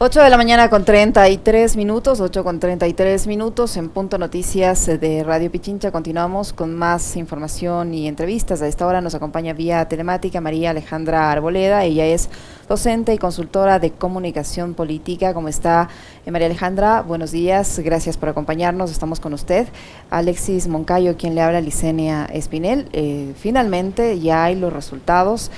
8 de la mañana con 33 minutos, 8 con 33 minutos, en Punto Noticias de Radio Pichincha. Continuamos con más información y entrevistas. A esta hora nos acompaña vía telemática María Alejandra Arboleda. Ella es docente y consultora de comunicación política. ¿Cómo está, María Alejandra? Buenos días, gracias por acompañarnos, estamos con usted. Alexis Moncayo, quien le habla, Licenia Espinel. Finalmente ya hay los resultados.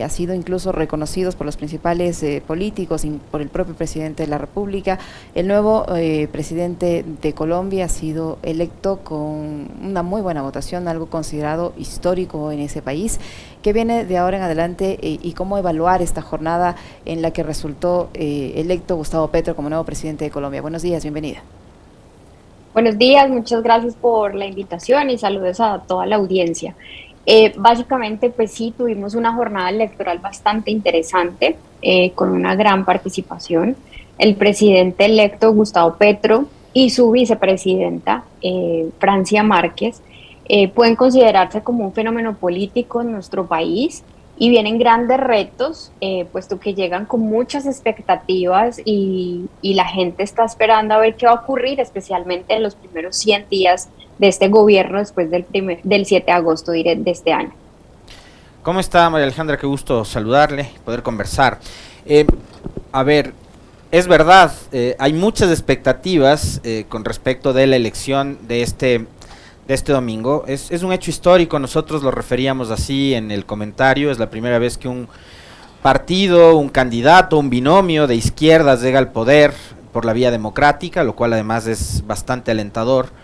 Ha sido incluso reconocidos por los principales políticos y por el propio presidente de la República. El nuevo presidente de Colombia ha sido electo con una muy buena votación, algo considerado histórico en ese país. ¿Qué viene de ahora en adelante y cómo evaluar esta jornada en la que resultó electo Gustavo Petro como nuevo presidente de Colombia? Buenos días, bienvenida. Buenos días, muchas gracias por la invitación y saludos a toda la audiencia. Básicamente, pues sí, tuvimos una jornada electoral bastante interesante, con una gran participación. El presidente electo, Gustavo Petro, y su vicepresidenta, Francia Márquez, pueden considerarse como un fenómeno político en nuestro país y vienen grandes retos, puesto que llegan con muchas expectativas y la gente está esperando a ver qué va a ocurrir, especialmente en los primeros 100 días de este gobierno después del 7 de agosto de este año. ¿Cómo está, María Alejandra? Qué gusto saludarle, poder conversar. A ver, es verdad, hay muchas expectativas con respecto de la elección de este domingo. Es un hecho histórico, nosotros lo referíamos así en el comentario, es la primera vez que un partido, un candidato, un binomio de izquierdas llega al poder por la vía democrática, lo cual además es bastante alentador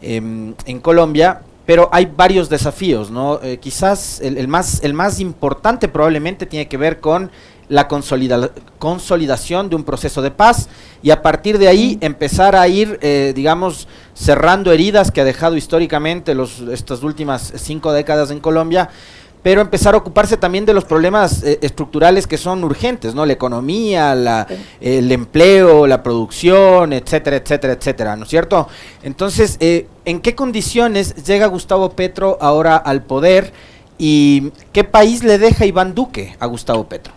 en Colombia, pero hay varios desafíos, ¿no? Quizás el más importante probablemente tiene que ver con la consolidación de un proceso de paz y a partir de ahí empezar a ir, digamos, cerrando heridas que ha dejado históricamente estas últimas 5 décadas en Colombia, pero empezar a ocuparse también de los problemas estructurales que son urgentes, ¿no? La economía, el empleo, la producción, etcétera, etcétera, etcétera, ¿no es cierto? Entonces, ¿en qué condiciones llega Gustavo Petro ahora al poder y qué país le deja Iván Duque a Gustavo Petro?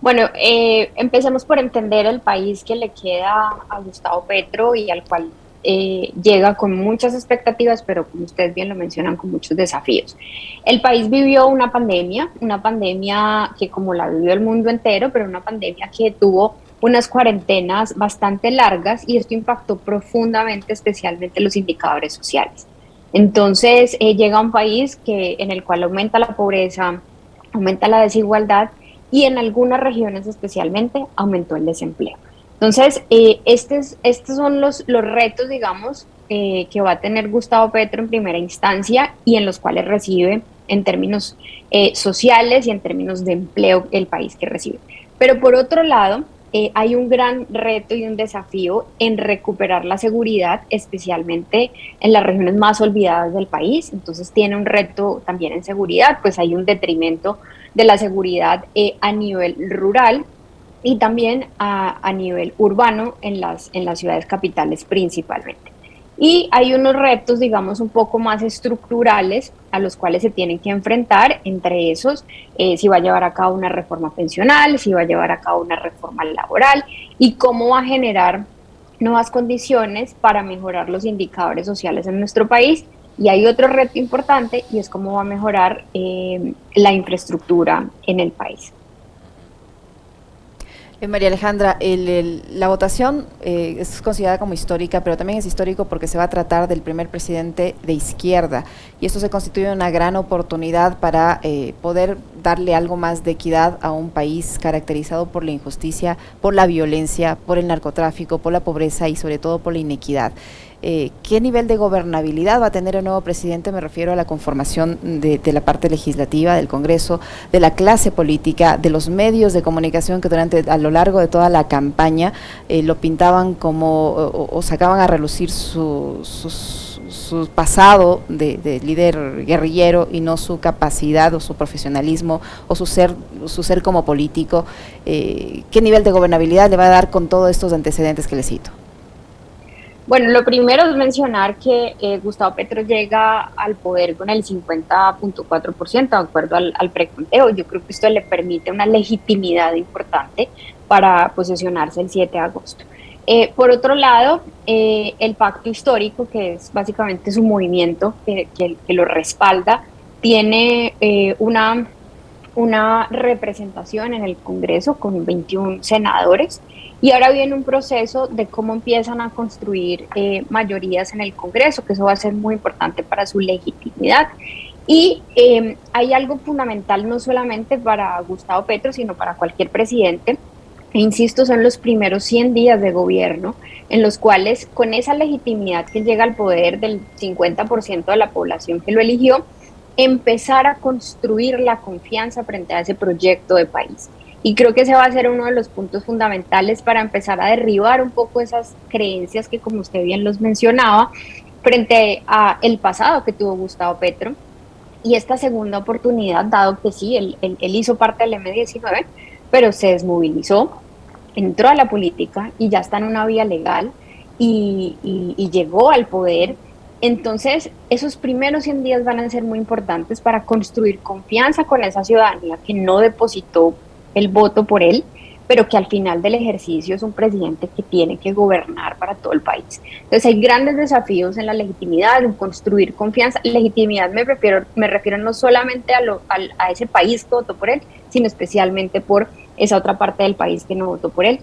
Bueno, empecemos por entender el país que le queda a Gustavo Petro y al cual llega con muchas expectativas, pero como ustedes bien lo mencionan, con muchos desafíos. El país vivió una pandemia que como la vivió el mundo entero, pero una pandemia que tuvo unas cuarentenas bastante largas y esto impactó profundamente, especialmente los indicadores sociales. Entonces, llega a un país en el cual aumenta la pobreza, aumenta la desigualdad y en algunas regiones especialmente aumentó el desempleo. Entonces, estos son los retos, digamos, que va a tener Gustavo Petro en primera instancia y en los cuales recibe en términos sociales y en términos de empleo el país que recibe. Pero por otro lado, hay un gran reto y un desafío en recuperar la seguridad, especialmente en las regiones más olvidadas del país. Entonces tiene un reto también en seguridad, pues hay un detrimento de la seguridad a nivel rural y también a nivel urbano en las ciudades capitales principalmente. Y hay unos retos, digamos, un poco más estructurales a los cuales se tienen que enfrentar, entre esos, si va a llevar a cabo una reforma pensional, si va a llevar a cabo una reforma laboral y cómo va a generar nuevas condiciones para mejorar los indicadores sociales en nuestro país. Y hay otro reto importante y es cómo va a mejorar la infraestructura en el país. María Alejandra, la votación es considerada como histórica, pero también es histórico porque se va a tratar del primer presidente de izquierda y esto se constituye una gran oportunidad para poder darle algo más de equidad a un país caracterizado por la injusticia, por la violencia, por el narcotráfico, por la pobreza y sobre todo por la inequidad. ¿Qué nivel de gobernabilidad va a tener el nuevo presidente? Me refiero a la conformación de la parte legislativa, del Congreso, de la clase política, de los medios de comunicación que a lo largo de toda la campaña lo pintaban como o sacaban a relucir su pasado de líder guerrillero y no su capacidad o su profesionalismo o su ser como político. ¿Qué nivel de gobernabilidad le va a dar con todos estos antecedentes que le cito? Bueno, lo primero es mencionar que Gustavo Petro llega al poder con el 50.4%, de acuerdo al preconteo. Yo creo que esto le permite una legitimidad importante para posesionarse el 7 de agosto. Por otro lado, el pacto histórico, que es básicamente su movimiento que lo respalda, tiene una representación en el Congreso con 21 senadores. Y ahora viene un proceso de cómo empiezan a construir mayorías en el Congreso, que eso va a ser muy importante para su legitimidad. Y hay algo fundamental no solamente para Gustavo Petro, sino para cualquier presidente. E insisto, son los primeros 100 días de gobierno en los cuales, con esa legitimidad que llega al poder del 50% de la población que lo eligió, empezar a construir la confianza frente a ese proyecto de país. Y creo que ese va a ser uno de los puntos fundamentales para empezar a derribar un poco esas creencias que, como usted bien los mencionaba, frente a el pasado que tuvo Gustavo Petro y esta segunda oportunidad, dado que sí, él hizo parte del M-19, pero se desmovilizó, entró a la política y ya está en una vía legal y llegó al poder. Entonces, esos primeros 100 días van a ser muy importantes para construir confianza con esa ciudadanía que no depositó el voto por él, pero que al final del ejercicio es un presidente que tiene que gobernar para todo el país. Entonces hay grandes desafíos en la legitimidad, en construir confianza. Legitimidad me refiero no solamente a ese país que votó por él, sino especialmente por esa otra parte del país que no votó por él.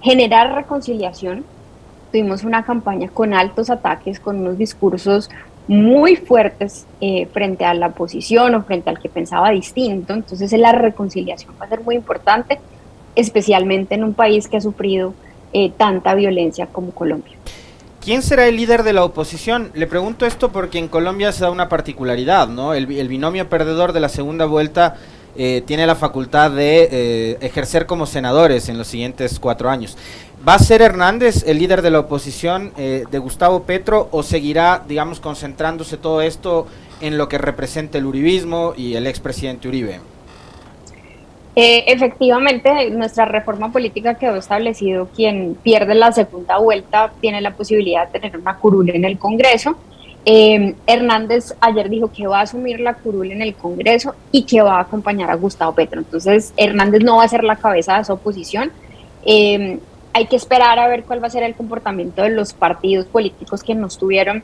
Generar reconciliación. Tuvimos una campaña con altos ataques, con unos discursos muy fuertes frente a la oposición o frente al que pensaba distinto. Entonces la reconciliación va a ser muy importante, especialmente en un país que ha sufrido tanta violencia como Colombia. ¿Quién será el líder de la oposición? Le pregunto esto porque en Colombia se da una particularidad, ¿no? El binomio perdedor de la segunda vuelta tiene la facultad de ejercer como senadores en los siguientes 4 años. ¿Va a ser Hernández el líder de la oposición de Gustavo Petro o seguirá, digamos, concentrándose todo esto en lo que representa el uribismo y el expresidente Uribe? Efectivamente, nuestra reforma política quedó establecido: quien pierde la segunda vuelta tiene la posibilidad de tener una curul en el Congreso. Hernández ayer dijo que va a asumir la curul en el Congreso y que va a acompañar a Gustavo Petro. Entonces, Hernández no va a ser la cabeza de esa oposición. Hay que esperar a ver cuál va a ser el comportamiento de los partidos políticos que no estuvieron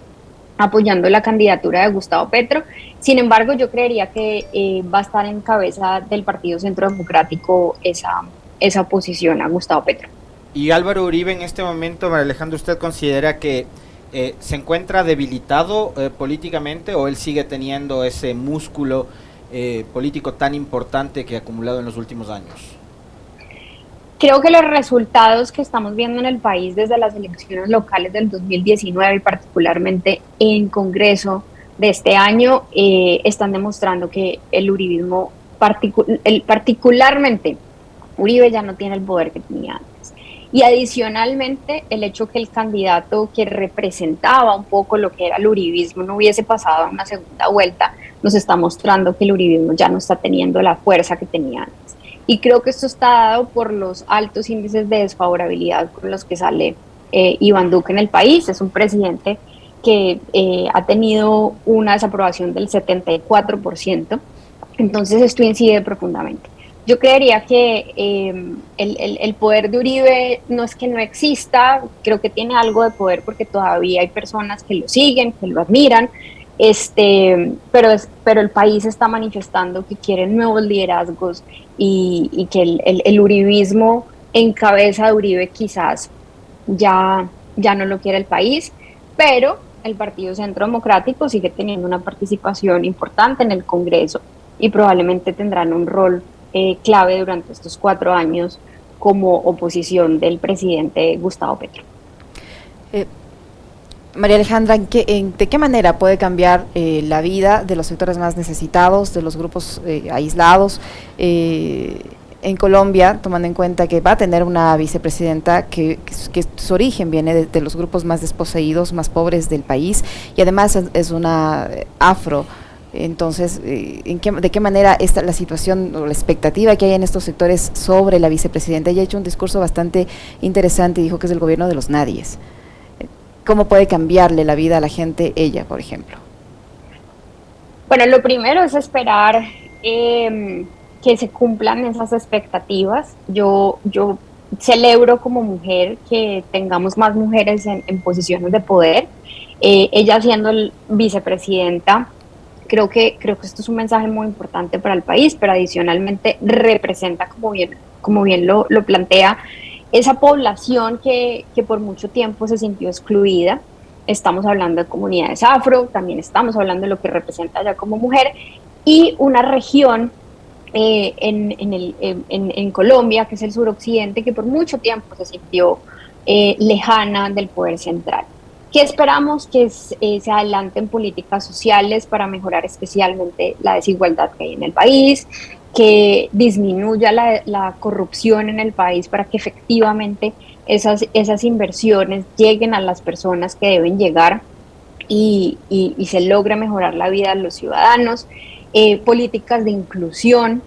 apoyando la candidatura de Gustavo Petro. Sin embargo, yo creería que va a estar en cabeza del Partido Centro Democrático esa oposición a Gustavo Petro. Y Álvaro Uribe en este momento, María Alejandra, ¿usted considera que se encuentra debilitado políticamente o él sigue teniendo ese músculo político tan importante que ha acumulado en los últimos años? Creo que los resultados que estamos viendo en el país desde las elecciones locales del 2019 y particularmente en Congreso de este año están demostrando que el uribismo, particularmente Uribe, ya no tiene el poder que tenía antes. Y adicionalmente, el hecho que el candidato que representaba un poco lo que era el uribismo no hubiese pasado a una segunda vuelta, nos está mostrando que el uribismo ya no está teniendo la fuerza que tenía antes. Y creo que esto está dado por los altos índices de desfavorabilidad con los que sale Iván Duque en el país. Es un presidente que ha tenido una desaprobación del 74%. Entonces esto incide profundamente. Yo creería que el poder de Uribe no es que no exista, creo que tiene algo de poder porque todavía hay personas que lo siguen, que lo admiran, pero el país está manifestando que quiere nuevos liderazgos y que el uribismo en cabeza de Uribe quizás ya no lo quiere el país, pero el Partido Centro Democrático sigue teniendo una participación importante en el Congreso y probablemente tendrán un rol clave durante estos 4 años como oposición del presidente Gustavo Petro. María Alejandra, ¿de qué manera puede cambiar la vida de los sectores más necesitados, de los grupos aislados en Colombia, tomando en cuenta que va a tener una vicepresidenta que su origen viene de los grupos más desposeídos, más pobres del país, y además es una afro? Entonces, ¿de qué manera está la situación o la expectativa que hay en estos sectores sobre la vicepresidenta? Ella ha hecho un discurso bastante interesante y dijo que es el gobierno de los nadies. ¿Cómo puede cambiarle la vida a la gente ella, por ejemplo? Bueno, lo primero es esperar que se cumplan esas expectativas. Yo celebro como mujer que tengamos más mujeres en posiciones de poder. Ella siendo vicepresidenta, creo que esto es un mensaje muy importante para el país, pero adicionalmente representa, como bien lo plantea, esa población que por mucho tiempo se sintió excluida. Estamos hablando de comunidades afro, también estamos hablando de lo que representa ella como mujer, y una región en Colombia, que es el suroccidente, que por mucho tiempo se sintió lejana del poder central. ¿Qué esperamos? Que se adelanten políticas sociales para mejorar especialmente la desigualdad que hay en el país, que disminuya la corrupción en el país para que efectivamente esas inversiones lleguen a las personas que deben llegar y se logre mejorar la vida de los ciudadanos, políticas de inclusión.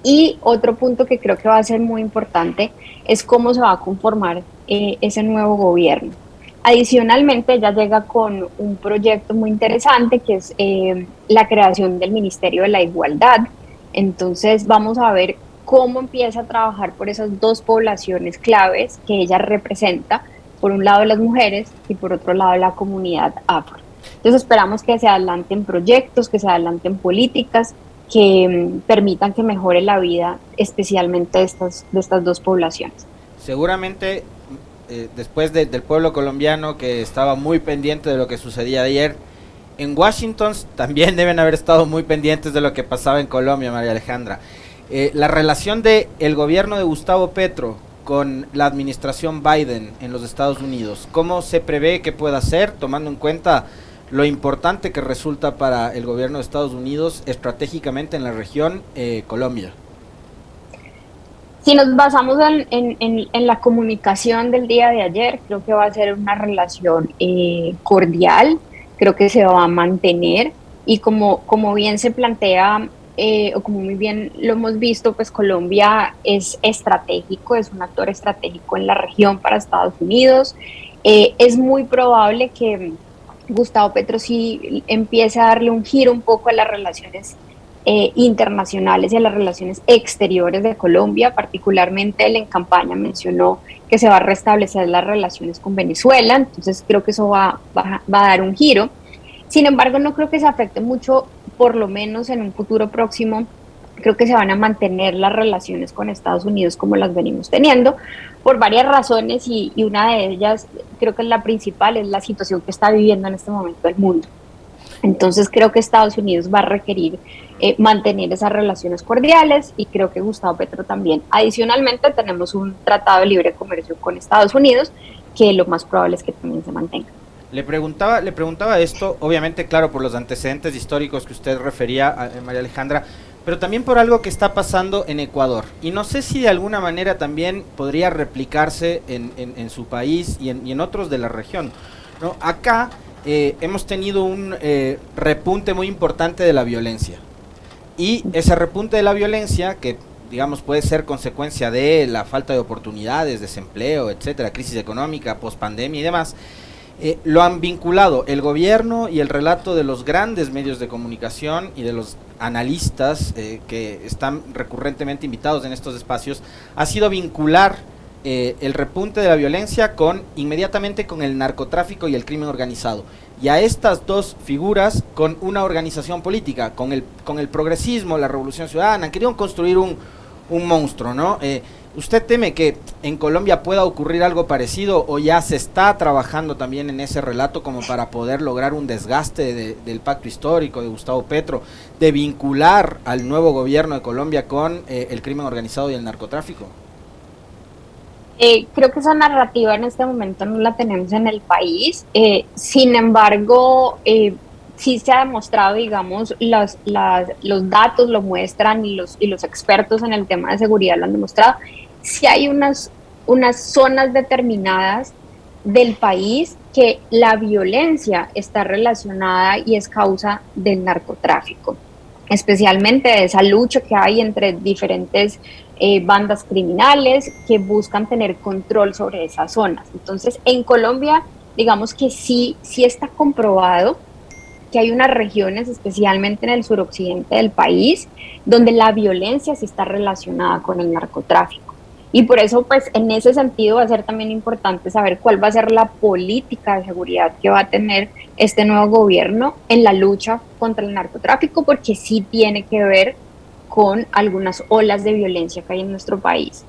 Y otro punto que creo que va a ser muy importante es cómo se va a conformar ese nuevo gobierno. Adicionalmente, ella llega con un proyecto muy interesante que es la creación del Ministerio de la Igualdad. Entonces, vamos a ver cómo empieza a trabajar por esas dos poblaciones claves que ella representa, por un lado las mujeres y por otro lado la comunidad afro. Entonces, esperamos que se adelanten proyectos, que se adelanten políticas que permitan que mejore la vida, especialmente de estas dos poblaciones. Seguramente, después del pueblo colombiano que estaba muy pendiente de lo que sucedía ayer, en Washington también deben haber estado muy pendientes de lo que pasaba en Colombia, María Alejandra. La relación de el gobierno de Gustavo Petro con la administración Biden en los Estados Unidos, ¿cómo se prevé que pueda ser, tomando en cuenta lo importante que resulta para el gobierno de Estados Unidos estratégicamente en la región Colombia? Si nos basamos en la comunicación del día de ayer, creo que va a ser una relación cordial, creo que se va a mantener y como bien se plantea o como muy bien lo hemos visto, pues Colombia es estratégico, es un actor estratégico en la región para Estados Unidos. Es muy probable que Gustavo Petro sí empiece a darle un giro un poco a las relaciones internacionales y a las relaciones exteriores de Colombia. Particularmente él en campaña mencionó que se va a restablecer las relaciones con Venezuela, entonces creo que eso va a dar un giro. Sin embargo, no creo que se afecte mucho, por lo menos en un futuro próximo. Creo que se van a mantener las relaciones con Estados Unidos como las venimos teniendo, por varias razones, y una de ellas, creo que es la principal, es la situación que está viviendo en este momento el mundo. Entonces creo que Estados Unidos va a requerir mantener esas relaciones cordiales, y creo que Gustavo Petro también. Adicionalmente, tenemos un tratado de libre comercio con Estados Unidos, que lo más probable es que también se mantenga. Le preguntaba esto, obviamente, claro, por los antecedentes históricos que usted refería, María Alejandra, pero también por algo que está pasando en Ecuador. Y no sé si de alguna manera también podría replicarse en su país y en otros de la región, ¿no? Acá hemos tenido un repunte muy importante de la violencia. Y ese repunte de la violencia, que digamos puede ser consecuencia de la falta de oportunidades, desempleo, etcétera, crisis económica, pospandemia y demás, lo han vinculado el gobierno y el relato de los grandes medios de comunicación y de los analistas que están recurrentemente invitados en estos espacios, ha sido vincular el repunte de la violencia inmediatamente con el narcotráfico y el crimen organizado, y a estas dos figuras con una organización política, con el progresismo, la revolución ciudadana. Han querido construir un monstruo, ¿no? ¿Usted teme que en Colombia pueda ocurrir algo parecido, o ya se está trabajando también en ese relato como para poder lograr un desgaste del pacto histórico de Gustavo Petro, de vincular al nuevo gobierno de Colombia con el crimen organizado y el narcotráfico? Creo que esa narrativa en este momento no la tenemos en el país. Sin embargo, sí se ha demostrado, digamos, los datos lo muestran, y los expertos en el tema de seguridad lo han demostrado. Sí hay unas zonas determinadas del país que la violencia está relacionada y es causa del narcotráfico, especialmente de esa lucha que hay entre diferentes bandas criminales que buscan tener control sobre esas zonas. Entonces, en Colombia digamos que sí está comprobado que hay unas regiones, especialmente en el suroccidente del país, donde la violencia sí está relacionada con el narcotráfico. Y por eso, pues, en ese sentido va a ser también importante saber cuál va a ser la política de seguridad que va a tener este nuevo gobierno en la lucha contra el narcotráfico, porque sí tiene que ver con algunas olas de violencia que hay en nuestro país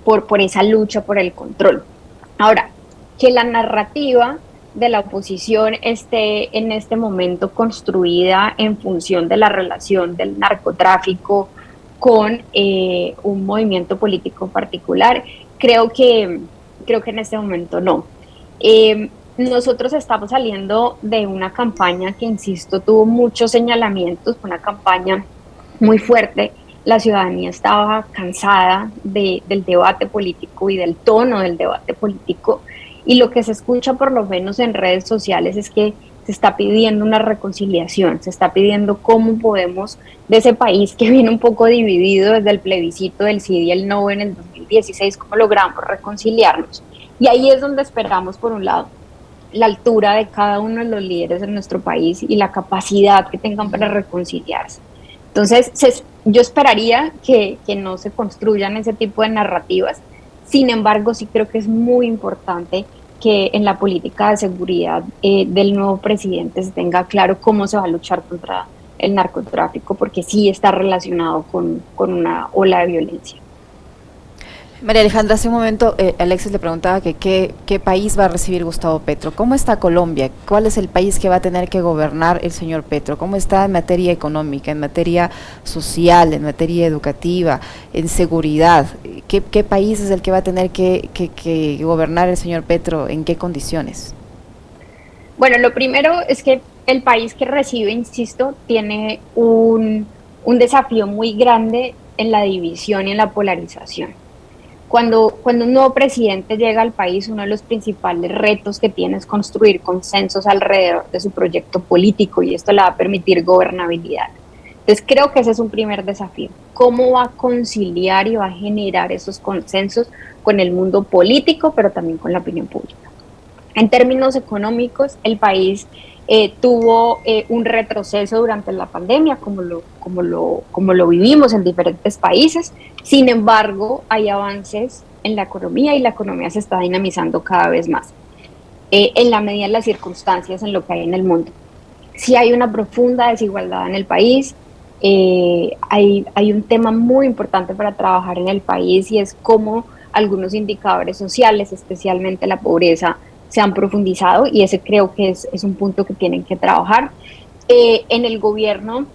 por esa lucha por el control. Ahora, que la narrativa de la oposición esté en este momento construida en función de la relación del narcotráfico con un movimiento político particular, creo que en este momento no. Nosotros estamos saliendo de una campaña que, insisto, tuvo muchos señalamientos, una campaña muy fuerte. La ciudadanía estaba cansada del debate político y del tono del debate político, y lo que se escucha por lo menos en redes sociales es que se está pidiendo una reconciliación, se está pidiendo cómo podemos, de ese país que viene un poco dividido desde el plebiscito del sí y el no en el 2016, cómo logramos reconciliarnos. Y ahí es donde esperamos, por un lado, la altura de cada uno de los líderes de nuestro país y la capacidad que tengan para reconciliarse. Entonces, yo esperaría que no se construyan ese tipo de narrativas. Sin embargo, sí creo que es muy importante que en la política de seguridad del nuevo presidente se tenga claro cómo se va a luchar contra el narcotráfico, porque sí está relacionado con una ola de violencia. María Alejandra, hace un momento Alexis le preguntaba que qué país va a recibir Gustavo Petro. ¿Cómo está Colombia? ¿Cuál es el país que va a tener que gobernar el señor Petro? ¿Cómo está en materia económica, en materia social, en materia educativa, en seguridad? ¿Qué país es el que va a tener que gobernar el señor Petro? ¿En qué condiciones? Bueno, lo primero es que el país que recibe, insisto, tiene un desafío muy grande en la división y en la polarización. Cuando un nuevo presidente llega al país, uno de los principales retos que tiene es construir consensos alrededor de su proyecto político, y esto le va a permitir gobernabilidad. Entonces creo que ese es un primer desafío. ¿Cómo va a conciliar y va a generar esos consensos con el mundo político, pero también con la opinión pública? En términos económicos, el país tuvo un retroceso durante la pandemia, como lo vivimos en diferentes países. Sin embargo, hay avances en la economía y la economía se está dinamizando cada vez más, en la medida de las circunstancias en lo que hay en el mundo. Sí hay una profunda desigualdad en el país. Hay un tema muy importante para trabajar en el país, y es cómo algunos indicadores sociales, especialmente la pobreza, se han profundizado, y ese creo que es un punto que tienen que trabajar. En el gobierno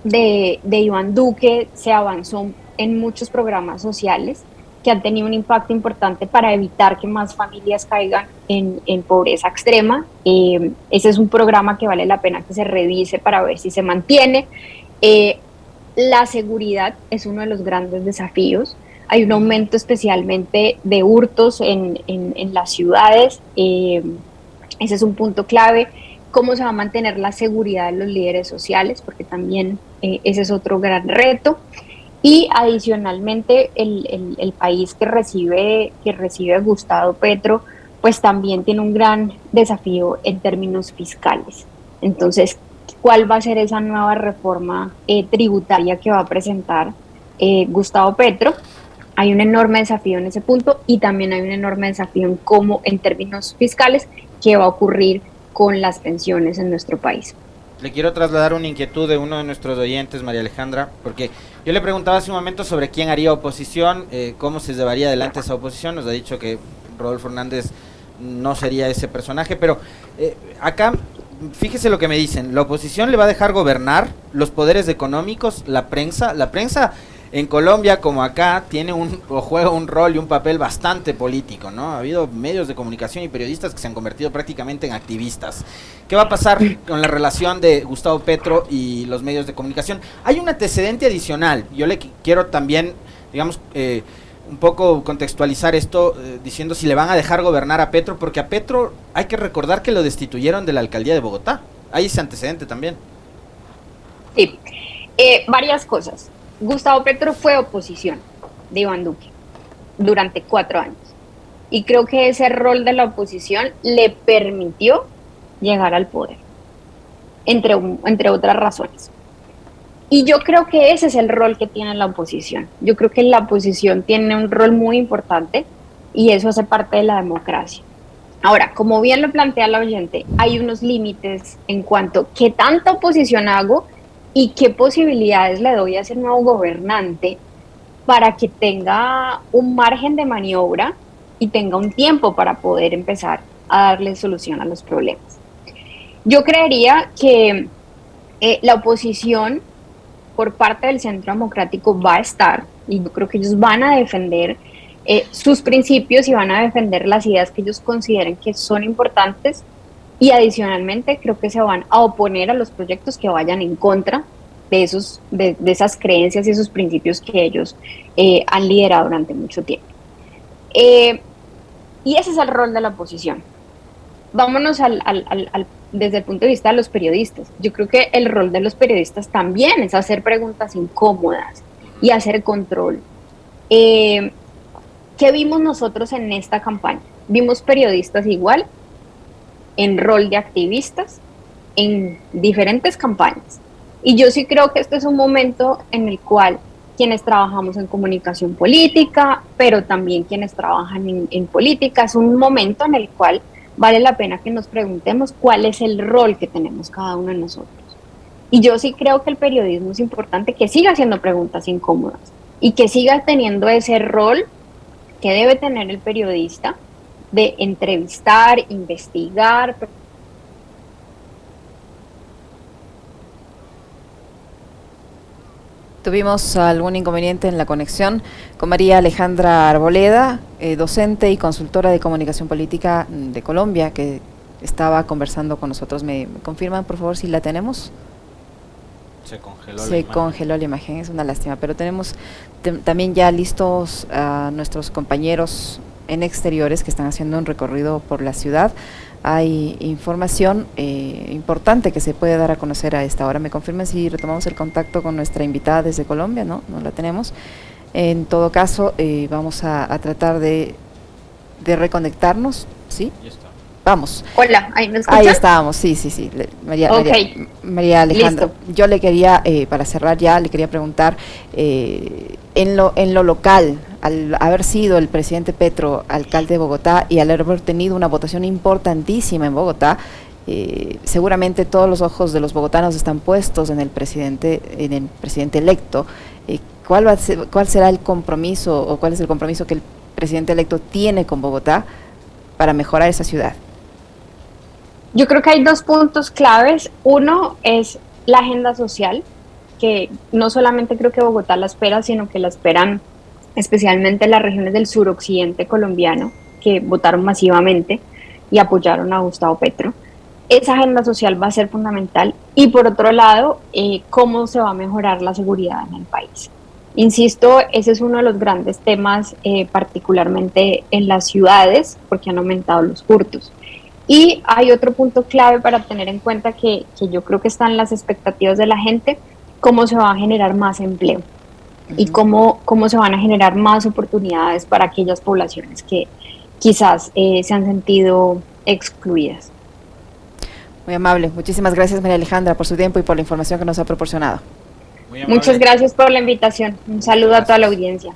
de Iván Duque se avanzó en muchos programas sociales que han tenido un impacto importante para evitar que más familias caigan en pobreza extrema. Ese es un programa que vale la pena que se revise para ver si se mantiene. La seguridad es uno de los grandes desafíos. Hay un aumento especialmente de hurtos en las ciudades. Ese es un punto clave. ¿Cómo se va a mantener la seguridad de los líderes sociales? Porque también ese es otro gran reto. Y adicionalmente el país que recibe a Gustavo Petro, pues también tiene un gran desafío en términos fiscales. Entonces, ¿cuál va a ser esa nueva reforma tributaria que va a presentar Gustavo Petro? Hay un enorme desafío en ese punto, y también hay un enorme desafío en cómo, en términos fiscales, qué va a ocurrir con las pensiones en nuestro país. Le quiero trasladar una inquietud de uno de nuestros oyentes, María Alejandra, porque yo le preguntaba hace un momento sobre quién haría oposición, cómo se llevaría adelante esa oposición. Nos ha dicho que Rodolfo Hernández no sería ese personaje, pero acá, fíjese lo que me dicen: la oposición le va a dejar gobernar los poderes económicos, la prensa en Colombia como acá juega un rol y un papel bastante político, ¿no? Ha habido medios de comunicación y periodistas que se han convertido prácticamente en activistas. ¿Qué va a pasar con la relación de Gustavo Petro y los medios de comunicación? Hay un antecedente adicional. Yo le quiero también, digamos, un poco contextualizar esto, diciendo si le van a dejar gobernar a Petro, porque a Petro hay que recordar que lo destituyeron de la alcaldía de Bogotá. Hay ese antecedente también. Sí, varias cosas. Gustavo Petro fue oposición de Iván Duque durante 4 años. Y creo que ese rol de la oposición le permitió llegar al poder, entre otras razones. Y yo creo que ese es el rol que tiene la oposición. Yo creo que la oposición tiene un rol muy importante y eso hace parte de la democracia. Ahora, como bien lo plantea la oyente, hay unos límites en cuanto a qué tanta oposición hago y qué posibilidades le doy a ese nuevo gobernante para que tenga un margen de maniobra y tenga un tiempo para poder empezar a darle solución a los problemas. Yo creería que la oposición por parte del Centro Democrático va a estar, y yo creo que ellos van a defender sus principios y van a defender las ideas que ellos consideren que son importantes, y adicionalmente creo que se van a oponer a los proyectos que vayan en contra de esas creencias y esos principios que ellos han liderado durante mucho tiempo. Y ese es el rol de la oposición. Vámonos desde el punto de vista de los periodistas. Yo creo que el rol de los periodistas también es hacer preguntas incómodas y hacer control. ¿Qué vimos nosotros en esta campaña? Vimos periodistas igual, en rol de activistas, en diferentes campañas. Y yo sí creo que este es un momento en el cual quienes trabajamos en comunicación política, pero también quienes trabajan en política, es un momento en el cual vale la pena que nos preguntemos cuál es el rol que tenemos cada uno de nosotros. Y yo sí creo que el periodismo es importante que siga haciendo preguntas incómodas y que siga teniendo ese rol que debe tener el periodista de entrevistar, investigar. Tuvimos algún inconveniente en la conexión con María Alejandra Arboleda, docente y consultora de comunicación política de Colombia, que estaba conversando con nosotros. ¿Me confirman, por favor, si la tenemos? Se congeló la imagen, es una lástima, pero tenemos también ya listos a nuestros compañeros en exteriores que están haciendo un recorrido por la ciudad. Hay información importante que se puede dar a conocer a esta hora. ¿Me confirman si retomamos el contacto con nuestra invitada desde Colombia? No la tenemos. En todo caso, vamos a tratar de reconectarnos, ¿sí? Ya está. Vamos. Hola, ¿ahí me escuchan? Ahí estábamos, sí. María Alejandra, listo. Yo le quería, para cerrar ya, le quería preguntar, en lo local, al haber sido el presidente Petro alcalde de Bogotá y al haber tenido una votación importantísima en Bogotá, seguramente todos los ojos de los bogotanos están puestos en el presidente electo. ¿Cuál será el compromiso o cuál es el compromiso que el presidente electo tiene con Bogotá para mejorar esa ciudad? Yo creo que hay dos puntos claves. Uno es la agenda social, que no solamente creo que Bogotá la espera, sino que la esperan especialmente las regiones del suroccidente colombiano, que votaron masivamente y apoyaron a Gustavo Petro. Esa agenda social va a ser fundamental. Y por otro lado, cómo se va a mejorar la seguridad en el país. Insisto, ese es uno de los grandes temas, particularmente en las ciudades, porque han aumentado los hurtos. Y hay otro punto clave para tener en cuenta que yo creo que están las expectativas de la gente, cómo se va a generar más empleo y cómo se van a generar más oportunidades para aquellas poblaciones que quizás se han sentido excluidas. Muy amable. Muchísimas gracias, María Alejandra, por su tiempo y por la información que nos ha proporcionado. Muchas gracias por la invitación. Un saludo a toda la audiencia.